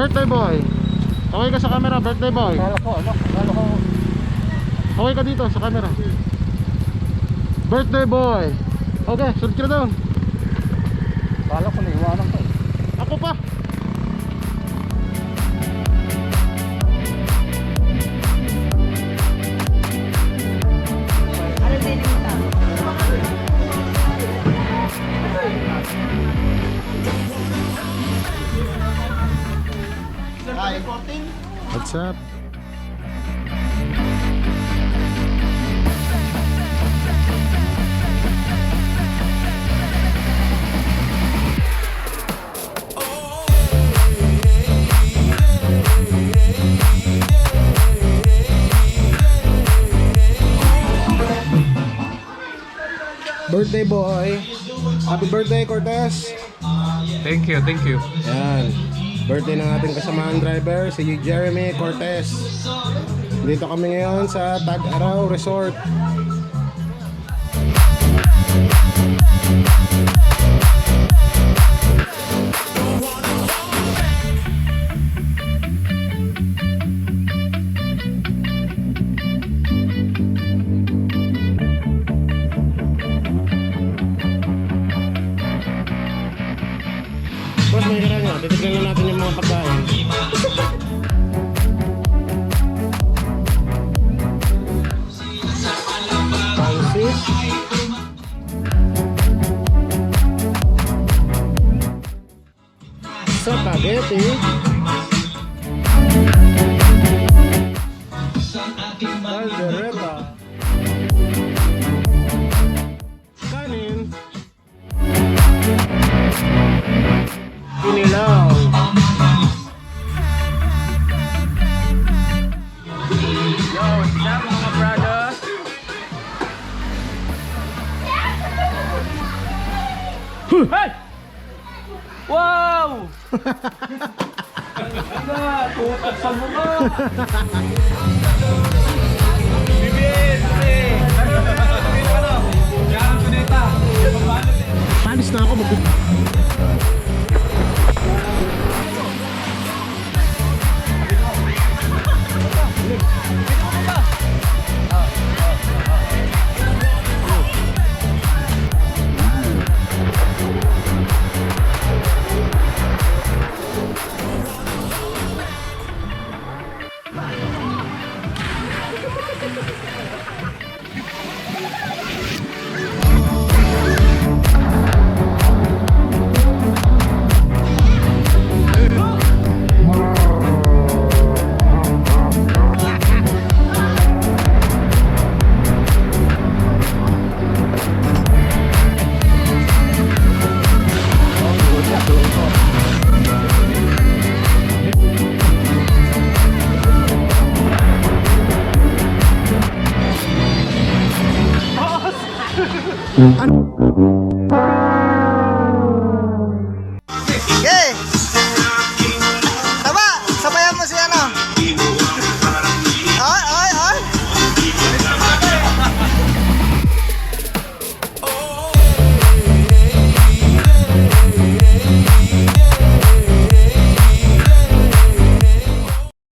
Birthday boy. Okay ka sa camera, birthday boy. Kala ko, kala ko. Okay ka dito sa camera. Birthday boy. Okay, sunod ka na doon. Kala ko naiwanan ko. Ako pa. What's up? Birthday boy. Happy birthday, Cortez. Thank you, thank you. Yan. Birthday ng ating kasamahan driver, si Jeremy Cortez. Dito kami ngayon sa Araw Resort. Boss, may kaya nga. Titignan na natin yung mga pagkain. Pansit. Spaghetti. Caldereta. Kanin. Kinilaw. Yo, what's up mga brother? Hey! Wow! Tutok sa mukha! Bibit! Yan, pinita! Panis na ako mag- Ano?